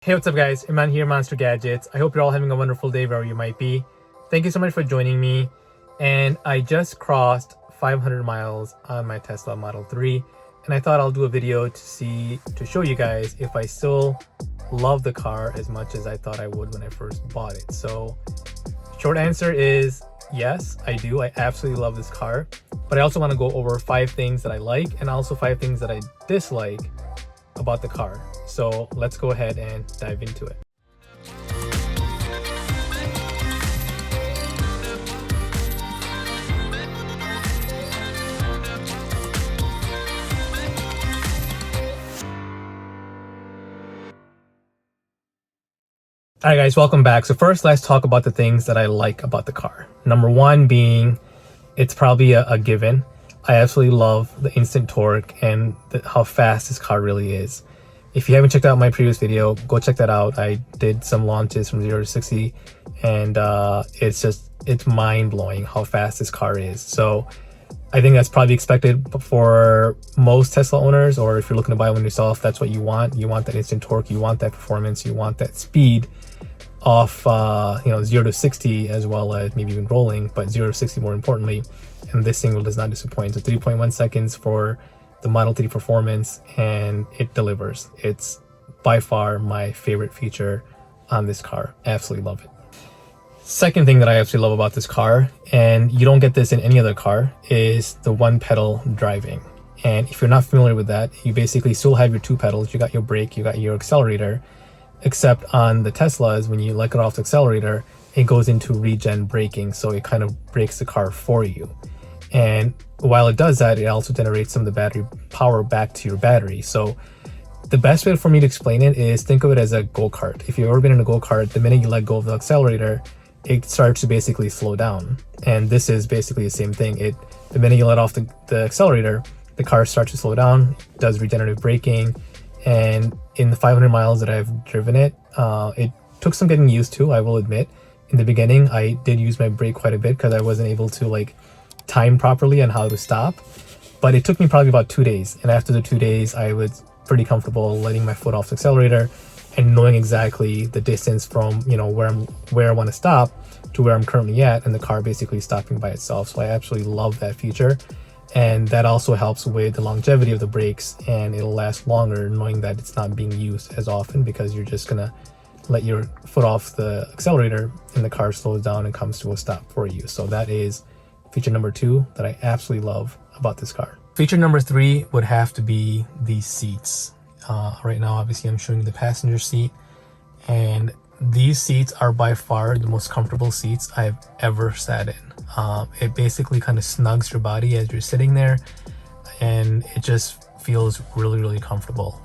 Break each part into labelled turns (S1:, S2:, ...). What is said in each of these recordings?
S1: Hey, what's up guys? Iman here, Monster Gadgets. I hope you're all having a wonderful day wherever you might be. Thank you so much for joining me. And I just crossed 500 miles on my Tesla Model 3. And I thought I'll do a video to show you guys if I still love the car as much as I thought I would when I first bought it. So short answer is yes, I do. I absolutely love this car. But I also want to go over 5 things that I like and also 5 things that I dislike about the car. So let's go ahead and dive into it. Alright guys, welcome back. So first let's talk about the things that I like about the car. Number 1 being, it's probably a given. I absolutely love the instant torque and how fast this car really is. If you haven't checked out my previous video, go check that out. I did some launches from 0 to 60 and it's mind-blowing how fast this car is. So I think that's probably expected for most Tesla owners, or if you're looking to buy one yourself, that's what you want. You want that instant torque, you want that performance, you want that speed off 0 to 60 as well as maybe even rolling, but 0 to 60 more importantly. And this thing does not disappoint. So 3.1 seconds for the Model 3 performance, and it delivers. It's by far my favorite feature on this car. Absolutely love it. Second thing that I absolutely love about this car, and you don't get this in any other car, is the one pedal driving. And if you're not familiar with that, you basically still have your 2 pedals. You got your brake, you got your accelerator, except on the Teslas, when you let go off the accelerator, it goes into regen braking, so it kind of brakes the car for you. And while it does that, it also generates some of the battery power back to your battery. So the best way for me to explain it is, think of it as a go-kart. If you've ever been in a go-kart, the minute you let go of the accelerator, it starts to basically slow down. And this is basically the same thing. The minute you let off the accelerator, the car starts to slow down, does regenerative braking. And in the 500 miles that I've driven it, it took some getting used to, I will admit. In the beginning, I did use my brake quite a bit because I wasn't able to time properly on how to stop. But it took me probably about 2 days. And after the 2 days, I was pretty comfortable letting my foot off the accelerator and knowing exactly the distance from where I want to stop to where I'm currently at, and the car basically stopping by itself. So I absolutely love that feature. And that also helps with the longevity of the brakes, and it'll last longer knowing that it's not being used as often, because you're just gonna let your foot off the accelerator and the car slows down and comes to a stop for you. So that is feature number 2 that I absolutely love about this car. Feature number 3 would have to be these seats. Right now, obviously, I'm showing you the passenger seat, and these seats are by far the most comfortable seats I've ever sat in. It basically kind of snugs your body as you're sitting there, and it just feels really, really comfortable.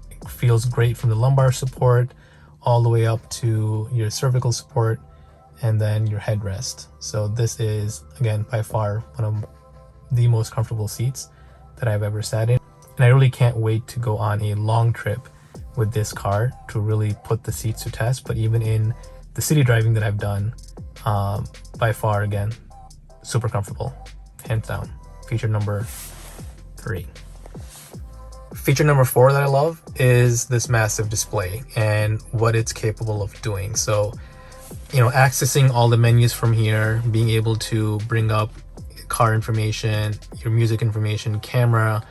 S1: It feels great from the lumbar support all the way up to your cervical support and then your headrest. So this is, again, by far one of the most comfortable seats that I've ever sat in. And I really can't wait to go on a long trip with this car to really put the seats to test. But even in the city driving that I've done, by far, again, super comfortable, hands down. Feature number 3. Feature number 4 that I love is this massive display and what it's capable of doing. So, accessing all the menus from here, being able to bring up car information, your music information, camera,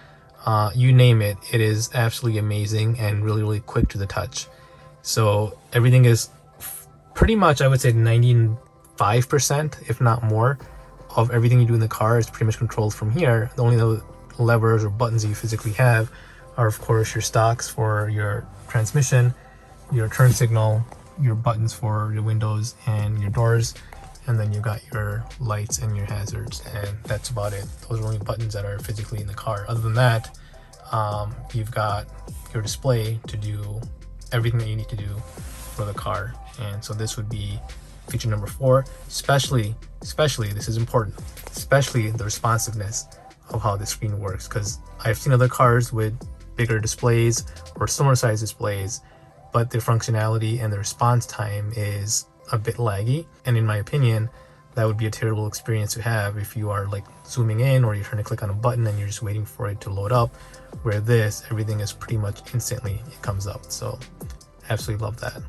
S1: you name it, it is absolutely amazing and really, really quick to the touch. So everything is pretty much, I would say 95%, if not more, of everything you do in the car is pretty much controlled from here. The only levers or buttons that you physically have are, of course, your stocks for your transmission, your turn signal, your buttons for your windows and your doors, and then you got your lights and your hazards, and that's about it. Those are the only buttons that are physically in the car. Other than that, you've got your display to do everything that you need to do for the car. And so this would be feature number 4, especially this is important, especially the responsiveness of how the screen works, because I've seen other cars with bigger displays or similar size displays, but their functionality and the response time is a bit laggy. And in my opinion, that would be a terrible experience to have if you are zooming in, or you're trying to click on a button and you're just waiting for it to load up, where this, everything is pretty much instantly, it comes up. So Absolutely love that.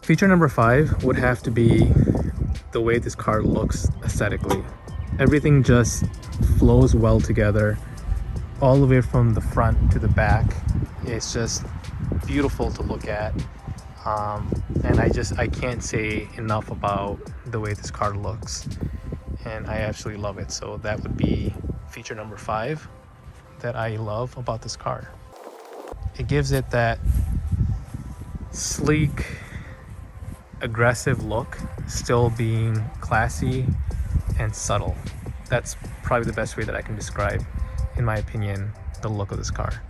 S1: Feature number 5 would have to be the way this car looks aesthetically. Everything just flows well together, all the way from the front to the back. It's just beautiful to look at. And I can't say enough about the way this car looks, and I absolutely love it. So that would be feature number 5 that I love about this car. It gives it that sleek, aggressive look, still being classy and subtle. That's probably the best way that I can describe, in my opinion, the look of this car.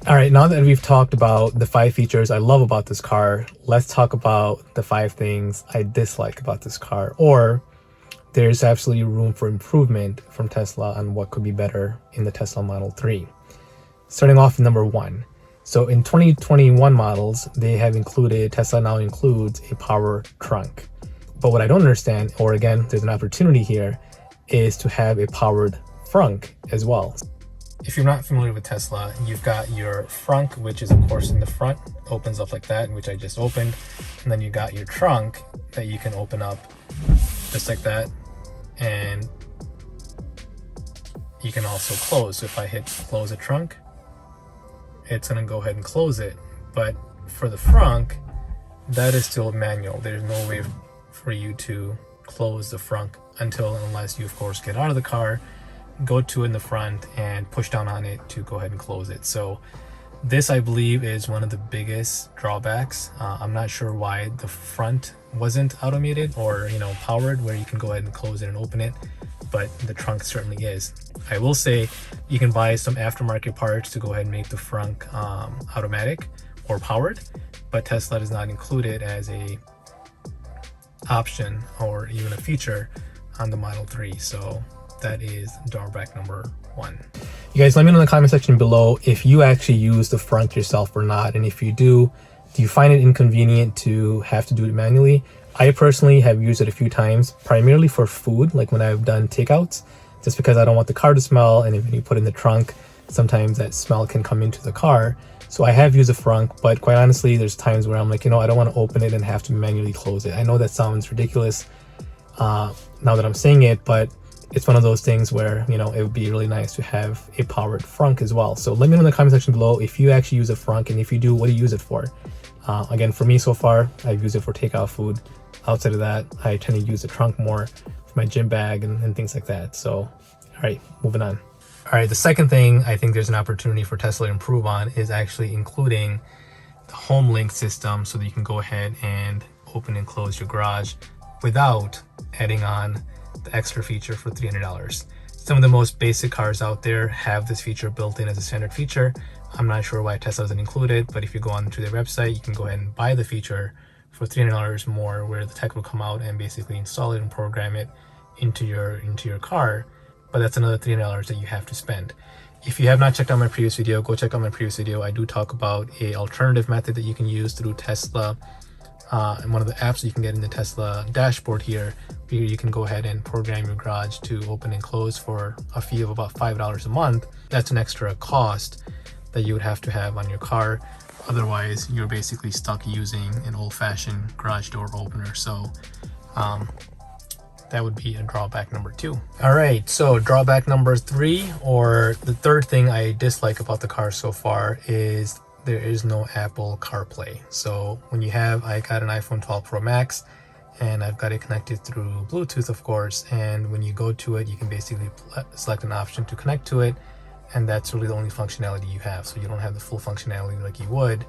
S1: All right, now that we've talked about the 5 features I love about this car, let's talk about the 5 things I dislike about this car, or there's absolutely room for improvement from Tesla on what could be better in the Tesla Model 3. Starting off with number 1. So in 2021 models, Tesla now includes a power trunk. But what I don't understand, or again, there's an opportunity here, is to have a powered frunk as well. If you're not familiar with Tesla, you've got your frunk, which is of course in the front, opens up like that, which I just opened. And then you got your trunk that you can open up just like that. And you can also close. So if I hit close the trunk, it's gonna go ahead and close it. But for the frunk, that is still manual. There's no way for you to close the frunk unless you of course get out of the car, go to in the front and push down on it to go ahead and close it. So this, I believe, is one of the biggest drawbacks. I'm not sure why the front wasn't automated or powered, where you can go ahead and close it and open it, but the trunk certainly is. I will say you can buy some aftermarket parts to go ahead and make the frunk automatic or powered, but Tesla does not include it as a option or even a feature on the Model 3. So that is drawback number 1. You guys, let me know in the comment section below if you actually use the front yourself or not, and if you do you find it inconvenient to have to do it manually? I personally have used it a few times, primarily for food, like when I've done takeouts, just because I don't want the car to smell, and if you put it in the trunk, sometimes that smell can come into the car. So I have used a frunk, but quite honestly, there's times where I'm like, I don't want to open it and have to manually close it. I know that sounds ridiculous now that I'm saying it, but it's one of those things where, it would be really nice to have a powered frunk as well. So let me know in the comment section below if you actually use a frunk, and if you do, what do you use it for? Again, for me so far, I've used it for takeout food. Outside of that, I tend to use the trunk more for my gym bag and things like that. So, all right, moving on. All right, the second thing I think there's an opportunity for Tesla to improve on is actually including the home link system, so that you can go ahead and open and close your garage without adding on the extra feature for $300. Some of the most basic cars out there have this feature built in as a standard feature. I'm not sure why Tesla doesn't include it, but if you go onto their website, you can go ahead and buy the feature for $300 more, where the tech will come out and basically install it and program it into your car. But that's another $300 that you have to spend. If you have not checked out my previous video, go check out my previous video. I do talk about a alternative method that you can use through Tesla, and one of the apps that you can get in the Tesla dashboard here, where you can go ahead and program your garage to open and close for a fee of about $5 a month. That's an extra cost that you would have to have on your car. Otherwise, you're basically stuck using an old-fashioned garage door opener. So that would be a drawback number 2. All right, so drawback number 3, or the third thing I dislike about the car so far, is there is no Apple CarPlay. So when I got an iPhone 12 Pro Max, and I've got it connected through Bluetooth, of course, and when you go to it, you can basically select an option to connect to it, and that's really the only functionality you have. So you don't have the full functionality like you would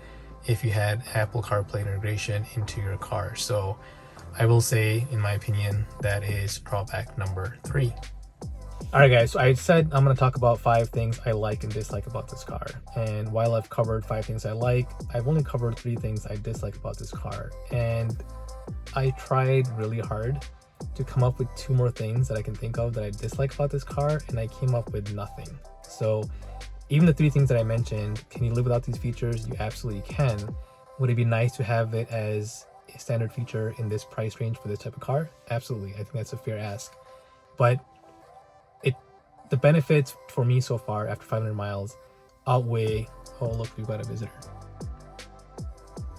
S1: if you had Apple CarPlay integration into your car. So I will say, in my opinion, that is drawback number 3. All right, guys, so I said I'm going to talk about 5 things I like and dislike about this car. And while I've covered 5 things I like, I've only covered 3 things I dislike about this car. And I tried really hard to come up with 2 more things that I can think of that I dislike about this car, and I came up with nothing. So even the 3 things that I mentioned, can you live without these features? You absolutely can. Would it be nice to have it as a standard feature in this price range for this type of car? Absolutely. I think that's a fair ask. But the benefits for me so far after 500 miles outweigh... Oh, look, we've got a visitor.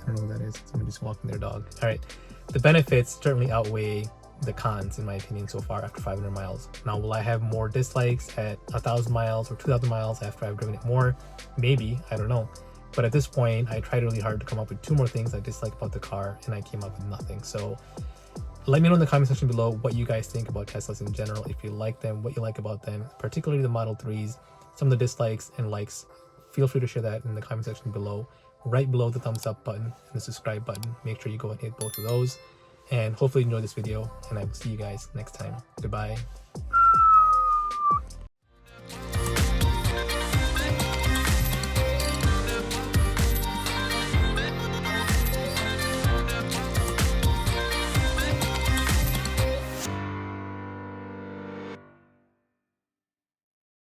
S1: don't know what that is. Somebody just walking their dog. All right. The benefits certainly outweigh the cons, in my opinion, so far after 500 miles. Now, will I have more dislikes at 1,000 miles or 2,000 miles after I've driven it more? Maybe. I don't know. But at this point, I tried really hard to come up with 2 more things I dislike about the car, and I came up with nothing. So let me know in the comment section below what you guys think about Teslas in general. If you like them, what you like about them, particularly the Model 3s, some of the dislikes and likes. Feel free to share that in the comment section below. Right below the thumbs up button and the subscribe button. Make sure you go and hit both of those. And hopefully you enjoyed this video, and I will see you guys next time. Goodbye.